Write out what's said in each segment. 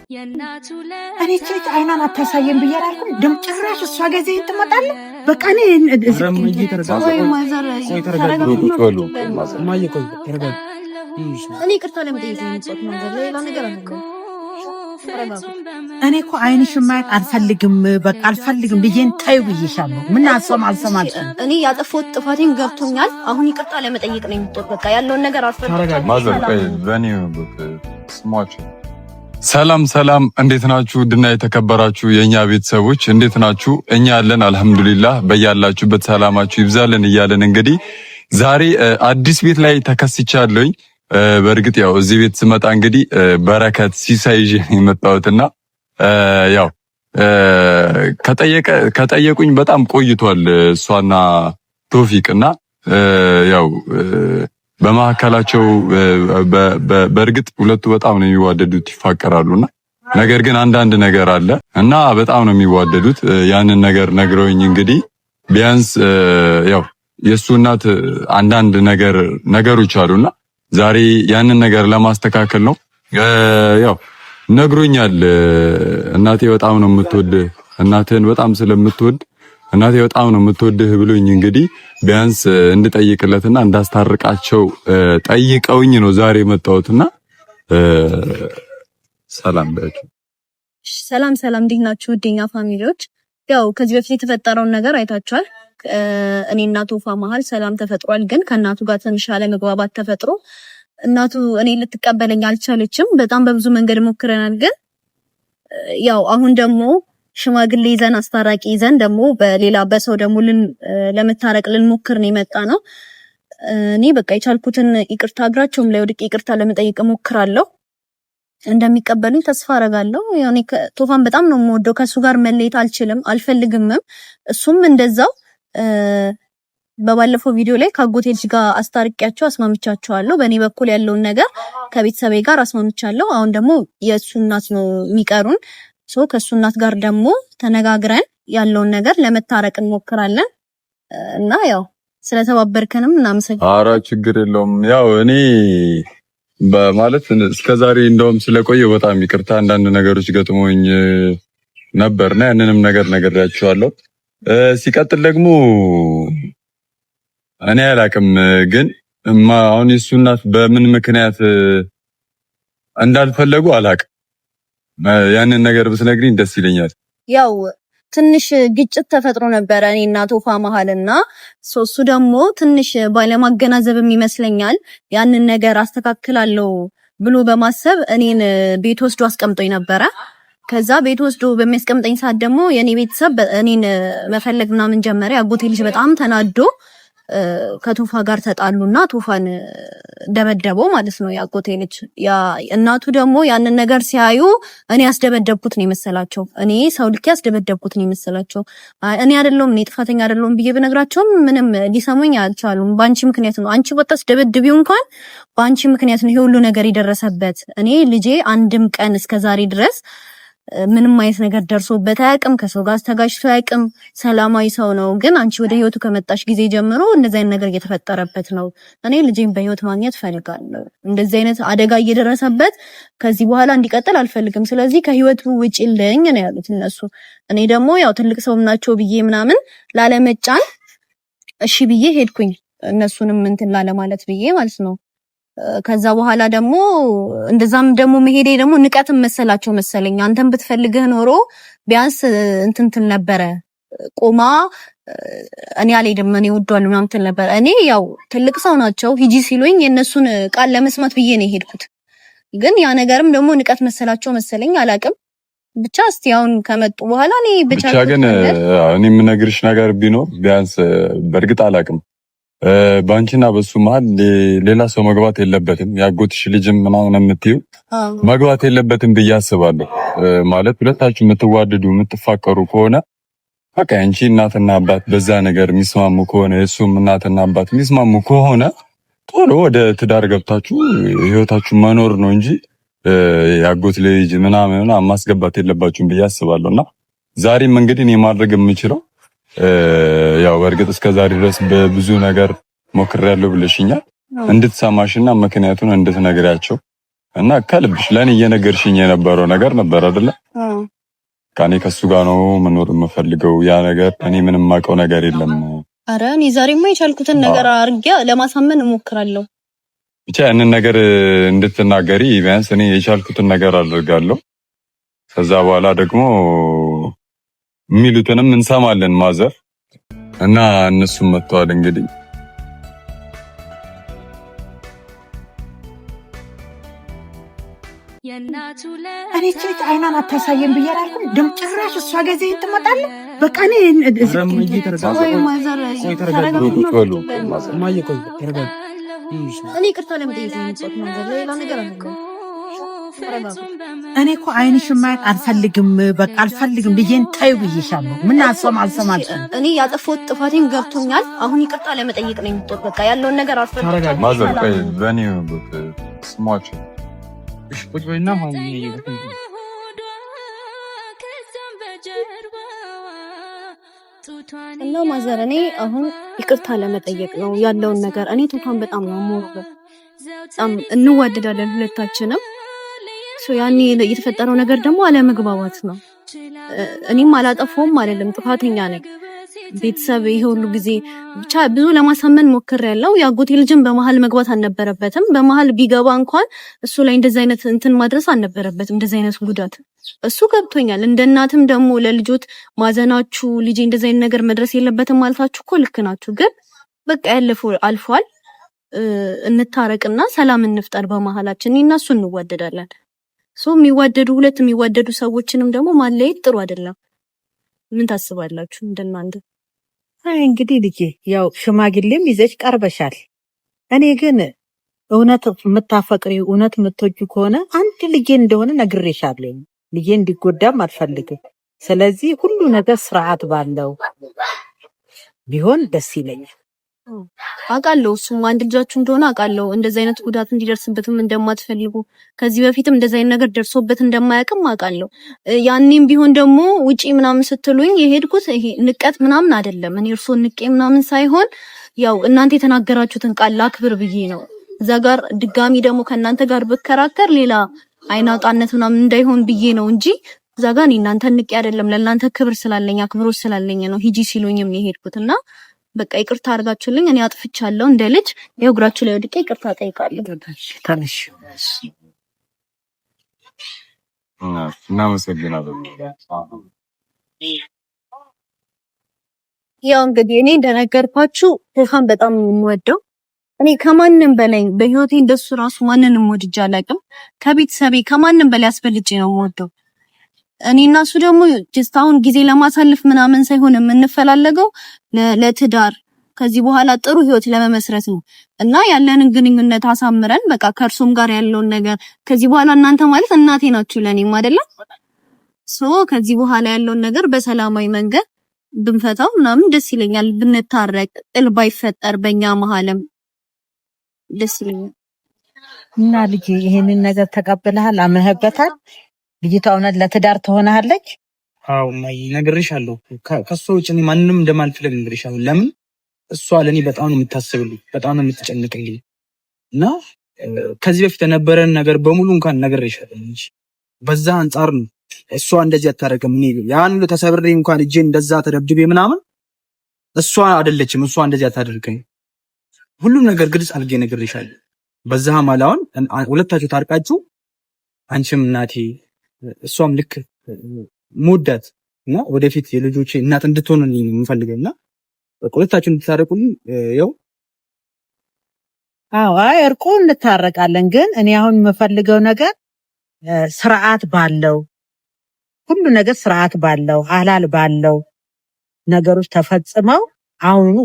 እኔ ጭጭ አይናን አታሳየን ብያለሁ። ደም ጭራሽ እሷ ጊዜ ትመጣለህ። በቃ እኔ እኔ እኮ አይንሽን ማየት አልፈልግም፣ በቃ አልፈልግም ብዬን ታዩ ብዬሻለሁ። ምን አልሰማል። እኔ ያጠፋሁት ጥፋቴን ገብቶኛል። አሁን ይቅርታ ለመጠየቅ ነው የምትወጥ። በቃ ያለውን ነገር አልፈልግም። ሰላም እንዴት ናችሁ? ድና የተከበራችሁ የኛ ቤተሰቦች እንዴት ናችሁ? እኛ ያለን አልহামዱሊላህ። በያላችሁበት ሰላማችሁ ይብዛልን እያለን እንግዲህ ዛሬ አዲስ ቤት ላይ ተከስቻለሁኝ። በእርግጥ ያው እዚህ ቤት ስመጣ እንግዲህ በረከት ሲሳይ ይዤ የመጣሁትና ያው ከጠየቁኝ በጣም ቆይቷል እሷና ቶፊቅና ያው በመካከላቸው በእርግጥ ሁለቱ በጣም ነው የሚዋደዱት፣ ይፋቀራሉና ነገር ግን አንዳንድ ነገር አለ እና በጣም ነው የሚዋደዱት። ያንን ነገር ነግረውኝ እንግዲህ ቢያንስ ያው የሱ እናት አንዳንድ ነገሮች አሉና ዛሬ ያንን ነገር ለማስተካከል ነው። ያው ነግሮኛል። እናቴ በጣም ነው የምትወድህ፣ እናትህን በጣም ስለምትወድ እናቴ በጣም ነው የምትወድህ ብሎኝ እንግዲህ ቢያንስ እንድጠይቅለትና እንዳስታርቃቸው ጠይቀውኝ ነው ዛሬ የመጣሁትና ሰላም ባችሁ። ሰላም እንዴት ናችሁ ወደኛ ፋሚሊዎች? ያው ከዚህ በፊት የተፈጠረውን ነገር አይታችኋል። እኔና ቶፋ መሀል ሰላም ተፈጥሯል። ግን ከእናቱ ጋር ትንሽ አለመግባባት ተፈጥሮ እናቱ እኔ ልትቀበለኝ አልቻለችም። በጣም በብዙ መንገድ ሞክረናል። ግን ያው አሁን ደግሞ ሽማግሌ ይዘን አስታራቂ ይዘን ደግሞ በሌላ በሰው ደግሞ ለመታረቅ ልንሞክር ነው የመጣ ነው። እኔ በቃ የቻልኩትን ይቅርታ እግራቸውም ላይ ወድቄ ይቅርታ ለመጠየቅ ሞክራለሁ። እንደሚቀበሉኝ ተስፋ አረጋለሁ። ያኔ ቶፋን በጣም ነው የምወደው። ከሱ ጋር መለየት አልችልም አልፈልግምም። እሱም እንደዛው በባለፈው ቪዲዮ ላይ ከአጎቴ ልጅ ጋር አስታርቂያቸው አስማምቻቸዋለሁ። በእኔ በኩል ያለውን ነገር ከቤተሰቤ ጋር አስማምቻለሁ። አሁን ደግሞ የእሱ እናት ነው የሚቀሩን። ከእሱ እናት ጋር ደግሞ ተነጋግረን ያለውን ነገር ለመታረቅ እንሞክራለን እና ያው ስለተባበርከንም እናመሰግናለን። ኧረ ችግር የለውም። ያው እኔ በማለት እስከዛሬ እንደውም ስለቆየው በጣም ይቅርታ፣ አንዳንድ ነገሮች ገጥሞኝ ነበርና ያንንም ነገር ነግሬያቸዋለሁ። ሲቀጥል ደግሞ እኔ አላቅም፣ ግን አሁን የሱ እናት በምን ምክንያት እንዳልፈለጉ አላቅም። ያንን ነገር ብትነግሪኝ ደስ ይለኛል። ያው ትንሽ ግጭት ተፈጥሮ ነበረ እኔና ቶፋ መሀልና እሱ ደግሞ ትንሽ ባለማገናዘብም ይመስለኛል ያንን ነገር አስተካክላለሁ ብሎ በማሰብ እኔን ቤት ወስዶ አስቀምጦኝ ነበረ። ከዛ ቤት ወስዶ በሚያስቀምጠኝ ሰዓት ደግሞ የኔ ቤተሰብ እኔን መፈለግ ምናምን ጀመረ። አጎቴ ልጅ በጣም ተናዶ ከቶፋ ጋር ተጣሉና ቶፋን ደበደበው ማለት ነው ያጎቴ ልጅ። እናቱ ደግሞ ያንን ነገር ሲያዩ እኔ ያስደበደብኩት ነው የመሰላቸው። እኔ ሰው ልክ ያስደበደብኩት ነው የመሰላቸው። እኔ አይደለሁም እኔ ጥፋተኛ አይደለሁም ብዬ ብነግራቸውም ምንም ሊሰሙኝ አልቻሉም። ባንቺ ምክንያት ነው፣ አንቺ ወጣስ ደበድቢው እንኳን ባንቺ ምክንያት ነው ይሄ ሁሉ ነገር የደረሰበት። እኔ ልጄ አንድም ቀን እስከዛሬ ድረስ ምንም አይነት ነገር ደርሶበት አያውቅም። ከሰው ጋር ተጋጭቶ አያውቅም። ሰላማዊ ሰው ነው። ግን አንቺ ወደ ህይወቱ ከመጣሽ ጊዜ ጀምሮ እንደዚህ አይነት ነገር እየተፈጠረበት ነው። እኔ ልጄን በህይወት ማግኘት ፈልጋለሁ። እንደዚህ አይነት አደጋ እየደረሰበት ከዚህ በኋላ እንዲቀጥል አልፈልግም። ስለዚህ ከህይወቱ ውጪልኝ ነው ያሉት እነሱ። እኔ ደግሞ ያው ትልቅ ሰው ናቸው ብዬ ምናምን ላለመጫን እሺ ብዬ ሄድኩኝ። እነሱንም እንትን ላለማለት ብዬ ማለት ነው። ከዛ በኋላ ደግሞ እንደዛም ደግሞ መሄዴ ደግሞ ንቀትም መሰላቸው መሰለኝ። አንተም ብትፈልግህ ኖሮ ቢያንስ እንትን ነበረ ቆማ እኔ አልሄድም እኔ ወዷለሁ ምናምን እንትን ነበረ። እኔ ያው ትልቅ ሰው ናቸው ሂጂ ሲሉኝ የነሱን ቃል ለመስማት ብዬ ነው የሄድኩት። ግን ያ ነገርም ደግሞ ንቀት መሰላቸው መሰለኝ፣ አላቅም። ብቻ እስቲ አሁን ከመጡ በኋላ እኔ ብቻ ግን እኔ የምነግርሽ ነገር ቢኖር ቢያንስ በእርግጥ አላቅም ባንቺና በሱ መሃል ሌላ ሰው መግባት የለበትም። ያጎትሽ ልጅም ምናምን የምትይው መግባት የለበትም ብዬ አስባለሁ። ማለት ሁለታችሁ የምትዋደዱ የምትፋቀሩ ከሆነ በቃ አንቺ እናትና አባት በዛ ነገር የሚስማሙ ከሆነ የሱም እናትና አባት የሚስማሙ ከሆነ ቶሎ ወደ ትዳር ገብታችሁ ህይወታችሁ መኖር ነው እንጂ ያጎት ልጅ ምናምን ማስገባት የለባችሁም ብዬ አስባለሁና ዛሬም እንግዲህ እኔ ማድረግ የምችለው ያው በእርግጥ እስከዛሬ ድረስ በብዙ ነገር ሞክሬያለሁ ብለሽኛል። እንድትሰማሽና ምክንያቱን እንድትነግሪያቸው እና ከልብሽ ለኔ እየነገርሽኝ የነበረው ነገር ነበር አይደለ? ከኔ ከሱ ጋር ነው መኖር የምፈልገው። ያ ነገር እኔ ምንም ማውቀው ነገር የለም። አረ እኔ ዛሬማ የቻልኩትን ነገር አርጌ ለማሳመን እሞክራለሁ። ብቻ ያንን ነገር እንድትናገሪ ቢያንስ እኔ የቻልኩትን ነገር አድርጋለሁ። ከዛ በኋላ ደግሞ የሚሉትንም እንሰማለን ማዘር እና እነሱም መጥተዋል እንግዲህ እኔ ቼት አይናን አታሳየን ብያለሁ። ደም ጭራሽ እሷ ጋር ዘይት ትመጣለህ። በቃ እኔ እኔ እኮ አይንሽን ማየት አልፈልግም፣ በቃ አልፈልግም ብዬን ታዩ ብዬሻለሁ። ምን አልሰማል። እኔ ያጠፋሁት ጥፋቴን ገብቶኛል። አሁን ይቅርታ ለመጠየቅ ነው የምትወጥ። በቃ ያለውን ነገር አልፈልግም። ማዘር ቆይ በእኔ ስሟቸው እሺ ቁጭ በይና ማን እና ማዘር እኔ አሁን ይቅርታ ለመጠየቅ ነው ያለውን ነገር። እኔ ቶቷን በጣም ነው የምወደው። በጣም እንዋደዳለን ሁለታችንም። ያኔ የተፈጠረው ነገር ደግሞ አለመግባባት ነው። እኔም አላጠፋውም አይደለም፣ ጥፋተኛ ነኝ። ቤተሰብ ይሄ ሁሉ ጊዜ ብቻ ብዙ ለማሳመን ሞክሬያለሁ። ያጎቴ ልጅም በመሃል መግባት አልነበረበትም። በመሃል ቢገባ እንኳን እሱ ላይ እንደዚህ አይነት እንትን ማድረስ አልነበረበትም። እንደዚህ አይነት ጉዳት እሱ ገብቶኛል። እንደ እናትም ደግሞ ለልጆት ማዘናችሁ ልጄ እንደዚህ አይነት ነገር መድረስ የለበትም ማለታችሁ እኮ ልክ ናችሁ። ግን በቃ ያለፈው አልፏል። እንታረቅና ሰላም እንፍጠር በመሃላችን። እኔና እሱ እንዋደዳለን። ሁለት የሚዋደዱ ሰዎችንም ደግሞ ማለየት ጥሩ አይደለም። ምን ታስባላችሁ እንደናንተ? አይ እንግዲህ ልጄ ያው ሽማግሌም ይዘሽ ቀርበሻል። እኔ ግን እውነት የምታፈቅሪ እውነት የምትወጁ ከሆነ አንድ ልጄ እንደሆነ ነግሬሻለሁ። ልጄ እንዲጎዳም አልፈልግም። ስለዚህ ሁሉ ነገር ስርዓት ባለው ቢሆን ደስ ይለኛል። አውቃለሁ እሱም አንድ ልጃችሁ እንደሆነ አውቃለሁ። እንደዚህ አይነት ጉዳት እንዲደርስበትም እንደማትፈልጉ ከዚህ በፊትም እንደዚህ አይነት ነገር ደርሶበት እንደማያውቅም አውቃለሁ። ያኔም ቢሆን ደግሞ ውጪ ምናምን ስትሉኝ የሄድኩት ይሄ ንቀት ምናምን አይደለም። እኔ እርሶ ንቄ ምናምን ሳይሆን ያው እናንተ የተናገራችሁትን ቃል ላክብር ብዬ ነው። እዛ ጋር ድጋሚ ደግሞ ከእናንተ ጋር ብከራከር ሌላ አይናውጣነት ምናምን እንዳይሆን ብዬ ነው እንጂ እዛ ጋር እኔ እናንተ ንቄ አይደለም። ለእናንተ ክብር ስላለኝ አክብሮት ስላለኝ ነው ሂጂ ሲሉኝም የሄድኩትና በቃ ይቅርታ አድርጋችሁልኝ እኔ አጥፍቻለሁ። እንደ ልጅ ያው እግራችሁ ላይ ወድቄ ይቅርታ ጠይቃለሁ። ታንሽ እናመሰግናለን። ያው እንግዲህ እኔ እንደነገርኳችሁ ቶፋን በጣም የምወደው እኔ ከማንንም በላይ በህይወቴ እንደሱ ራሱ ማንንም ወድጄ አላውቅም። ከቤተሰቤ ከማንንም በላይ አስፈልጬ ነው የምወደው። እኔና እሱ ደግሞ ጀስት አሁን ጊዜ ለማሳለፍ ምናምን ሳይሆን የምንፈላለገው ለትዳር ከዚህ በኋላ ጥሩ ህይወት ለመመስረት ነው እና ያለንን ግንኙነት አሳምረን በቃ ከእርሱም ጋር ያለውን ነገር ከዚህ በኋላ እናንተ ማለት እናቴ ናችሁ ለኔም አይደለም። ከዚህ በኋላ ያለውን ነገር በሰላማዊ መንገድ ብንፈታው ምናምን ደስ ይለኛል። ብንታረቅ ጥል ባይፈጠር በእኛ መሀልም ደስ ይለኛል። እና ልጅ ይሄንን ነገር ተቀበለሃል? አመህበታል? ልጅቷ እውነት ለትዳር ትሆናለች? አዎ ማይ ነግሬሻለሁ። ከሷ ውጭ እኔ ማንንም እንደማልፈልግ ነግሬሻለሁ። ለምን እሷ ለኔ በጣም ነው የምታስብልኝ፣ በጣም ነው የምትጨንቅልኝ እና ከዚህ በፊት የነበረን ነገር በሙሉ እንኳን ነግሬሻለሁ እንጂ በዛ አንጻር ነው እሷ እንደዚህ አታደርግም። እኔ ያን ሁሉ ተሰብሬ እንኳን እጄ እንደዛ ተደብድቤ ምናምን እሷ አይደለችም እሷ እንደዚህ አታደርገኝ። ሁሉም ነገር ግልጽ አድርጌ ነግሬሻለሁ። በዛ ማላውን ሁለታችሁ ታርቃችሁ አንቺም እናቴ እሷም ልክ ሙዳት እና ወደፊት የልጆቼ እናት እንድትሆንልኝ የምፈልገውና ሁለታችሁ እንድታረቁልኝ ያው አይ እርቁ እንታረቃለን። ግን እኔ አሁን የምፈልገው ነገር ስርዓት ባለው ሁሉ ነገር ስርዓት ባለው ሐላል ባለው ነገሮች ተፈጽመው አሁን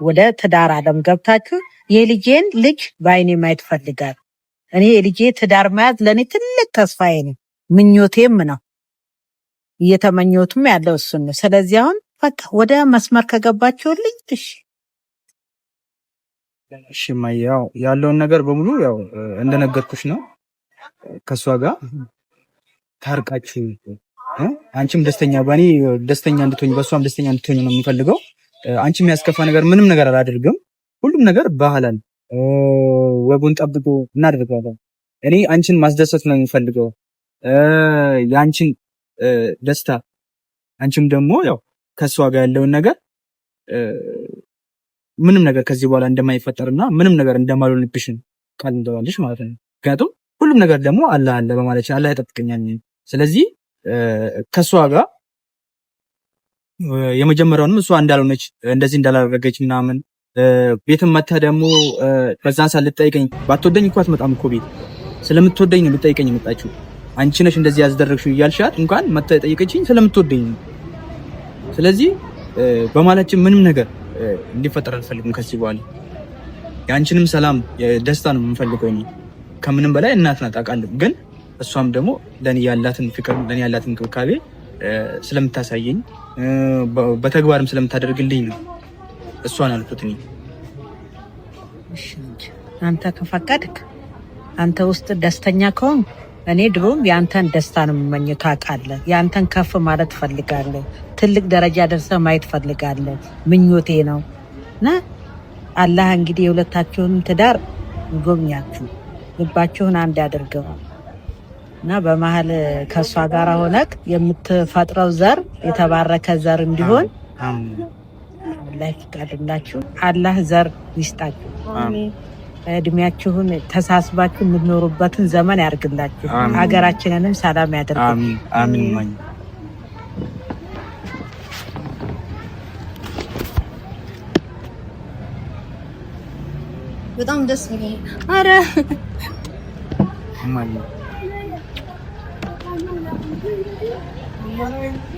ወደ ትዳር ዓለም ገብታችሁ የልጄን ልጅ ባይኔ ማየት ፈልጋለሁ። እኔ የልጄ ትዳር መያዝ ለኔ ትልቅ ተስፋዬ ነው፣ ምኞቴም ነው። እየተመኘሁትም ያለው እሱን ነው። ስለዚህ አሁን በቃ ወደ መስመር ከገባችሁልኝ እሺ ማያው ያለውን ነገር በሙሉ ያው እንደነገርኩሽ ነው። ከሷ ጋር ታርቃችሁ አንቺም ደስተኛ ባኔ ደስተኛ እንድትሆኝ በሷም ደስተኛ እንድትሆኝ ነው የምፈልገው። አንቺ የሚያስከፋ ነገር ምንም ነገር አላደርግም። ሁሉም ነገር ባህላል ወጉን ጠብቆ እናደርጋለን። እኔ አንቺን ማስደሰት ነው የምፈልገው ያንቺን ደስታ አንቺም ደግሞ ያው ከሷ ጋር ያለውን ነገር ምንም ነገር ከዚህ በኋላ እንደማይፈጠርና ምንም ነገር እንደማልሆንብሽ ቃል እንደዋልሽ ማለት ነው። ምክንያቱም ሁሉም ነገር ደግሞ አላህ አለ በማለት አላህ ይጠብቀኛል። ስለዚህ ከሷ ጋር የመጀመሪያውንም እሷ እንዳልሆነች እንደዚህ እንዳላደረገች ምናምን ቤትም መታ ደግሞ በዛን ሰዓት ልትጠይቀኝ ባትወደኝ እኮ አትመጣም እኮ ቤት ስለምትወደኝ ነው ልትጠይቀኝ የመጣችው። አንቺ ነሽ እንደዚህ ያስደረግሽው እያልሻት እንኳን መታ ጠይቀችኝ ስለምትወደኝ ነው። ስለዚህ በማለችን ምንም ነገር እንዲፈጠር አልፈልግም ከዚህ በኋላ የአንቺንም ሰላም ደስታ ነው የምፈልገው። እኔ ከምንም በላይ እናት ናት አውቃለሁ። ግን እሷም ደግሞ ለኔ ያላትን ፍቅር ለኔ ያላትን እንክብካቤ ስለምታሳየኝ በተግባርም ስለምታደርግልኝ ነው እሷን አልኩት። እኔ አንተ ከፈቀድክ አንተ ውስጥ ደስተኛ ከሆን እኔ ድሮም ያንተን ደስታ ነው የምመኘው ታውቃለህ። ያንተን ከፍ ማለት ፈልጋለሁ። ትልቅ ደረጃ ደርሰህ ማየት ፈልጋለሁ። ምኞቴ ነው እና አላህ እንግዲህ የሁለታችሁን ትዳር ይጎብኛችሁ፣ ልባችሁን አንድ ያድርገው እና በመሀል ከሷ ጋር ሆነክ የምትፈጥረው ዘር የተባረከ ዘር እንዲሆን አላህ ይፍቀድላችሁ። አላህ ዘር ይስጣችሁ። አሜን። እድሜያችሁን ተሳስባችሁ የምትኖሩበትን ዘመን ያርግላችሁ። ሀገራችንንም ሰላም ያደርግ። አሜን አሜን። በጣም ደስ ይላል። አረ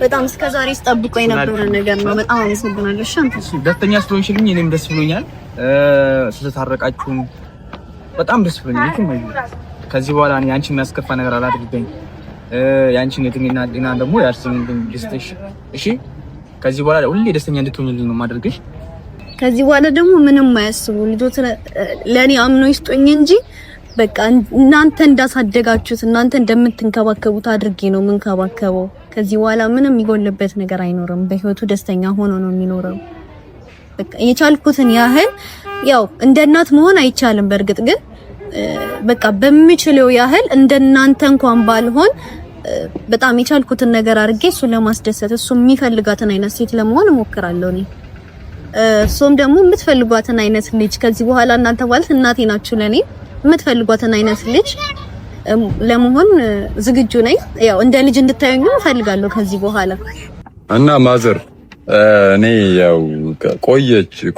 በጣም እስከዛሬ ስጠብቆ የነበረ ነገር ነው። በጣም አመሰግናለሁ። እሺ ደስተኛ ስለሆንሽልኝ እኔም ደስ ብሎኛል። ስለታረቃችሁም በጣም ደስ ብሎኛል። ከዚህ በኋላ እኔ አንቺን የሚያስከፋ ነገር አላደርግም። ያንቺን የትኝና ጤና ደግሞ ያርሰኝልኝ ልስጥሽ። እሺ ከዚህ በኋላ ሁሌ ደስተኛ እንድትሆኝልኝ ነው ማድረግሽ። ከዚህ በኋላ ደግሞ ምንም አያስቡ ልጆች ለኔ አምኖ ይስጡኝ እንጂ በቃ እናንተ እንዳሳደጋችሁት እናንተ እንደምትንከባከቡት አድርጌ ነው የምንከባከበው። ከዚህ በኋላ ምንም የሚጎልበት ነገር አይኖርም። በህይወቱ ደስተኛ ሆኖ ነው የሚኖረው። በቃ የቻልኩትን ያህል ያው እንደ እናት መሆን አይቻልም በእርግጥ ግን በቃ በሚችለው ያህል እንደናንተ እንኳን ባልሆን በጣም የቻልኩትን ነገር አድርጌ እሱን ለማስደሰት እሱ የሚፈልጋትን አይነት ሴት ለመሆን እሞክራለሁ እኔ። እሱም ደግሞ የምትፈልጓትን አይነት ልጅ ከዚህ በኋላ እናንተ ማለት እናቴ ናችሁ ለኔ የምትፈልጓትን አይነት ልጅ ለመሆን ዝግጁ ነኝ። ያው እንደ ልጅ እንድታዩኝ እፈልጋለሁ ከዚህ በኋላ እና ማዘር እኔ ያው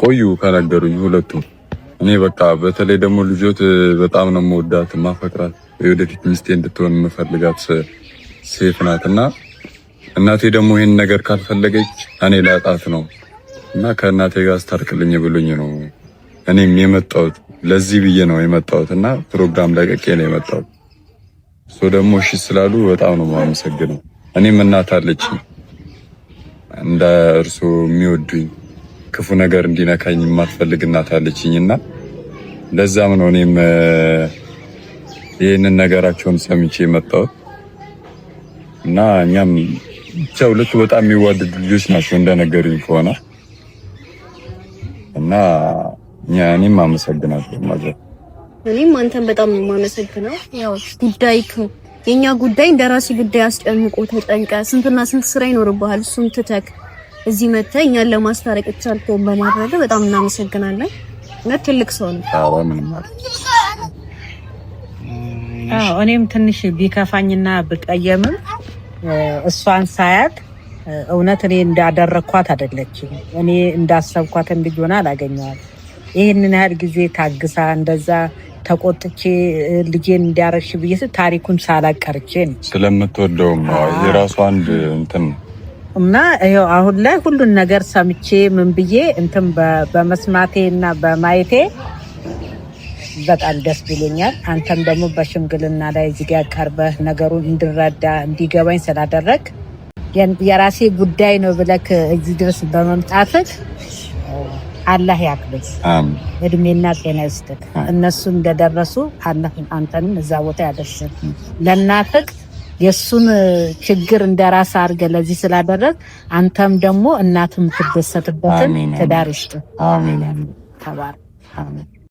ቆዩ ከነገሩኝ ሁለቱም እኔ በቃ በተለይ ደግሞ ልጆት በጣም ነው የምወዳት ማፈቅራት የወደፊት ሚስቴ እንድትሆን የምፈልጋት ሴት ናትና እናቴ ደግሞ ይሄን ነገር ካልፈለገች እኔ ላጣት ነው እና ከእናቴ ጋር አስታርቅልኝ ብሎኝ ነው እኔም የመጣሁት። ለዚህ ብዬ ነው የመጣሁት እና ፕሮግራም ለቀቄ ነው የመጣሁት። እሱ ደግሞ እሺ ስላሉ በጣም ነው የማመሰግነው። እኔም እናት አለችኝ እንደ እርሱ የሚወዱኝ ክፉ ነገር እንዲነካኝ የማትፈልግ እናት አለችኝና ለዛም ነው እኔም ይሄንን ነገራቸውን ሰምቼ የመጣሁት እና እኛም ብቻ ሁለቱ በጣም የሚዋደዱ ልጆች ናቸው እንደነገሩኝ ከሆነ እና እኔም አመሰግናለሁ ማለት እኔም አንተን በጣም ነው የማመሰግነው። ያው ጉዳይክ የኛ ጉዳይ እንደራሲ ጉዳይ አስጨንቆ ተጨንቀ ስንትና ስንት ስራ ይኖርብሃል። እሱም ትተክ እዚህ መተህ እኛን ለማስታረቅ ቻልከው በማድረግ በጣም እናመሰግናለን። እና ትልቅ ሰው ነው። አዎ ምንም ማለት እኔም ትንሽ ቢከፋኝና ብቀየምም እሷን ሳያት እውነት እኔ እንዳደረኳት አይደለችም። እኔ እንዳሰብኳት እንድጆና አላገኘዋል። ይሄንን ያህል ጊዜ ታግሳ እንደዛ ተቆጥቼ ልጄን እንዲያረክሽ ብዬ ታሪኩን ሳላቀርቼ ነው ስለምትወደው የራሱ አንድ እንትን እና ይሄው አሁን ላይ ሁሉን ነገር ሰምቼ ምን ብዬ እንትን በመስማቴ እና በማየቴ በጣም ደስ ብሎኛል። አንተም ደግሞ በሽምግልና ላይ እዚህ ጋር ቀርበህ ነገሩን እንድረዳ እንዲገባኝ ስላደረግ የራሴ ጉዳይ ነው ብለክ እዚህ ድረስ በመምጣትህ አላህ ያክብር። አሜን። እድሜና ጤና ይስጥህ። እነሱ እንደደረሱ አላህ አንተንም እዛ ቦታ ያደርስህ። ለእናትህ የሱን ችግር እንደራስ አድርገህ ለዚህ ስላደረግ አንተም ደግሞ እናትም ትደሰትበትን ትዳር ይስጥህ። አሜን። ተባረክ። አሜን።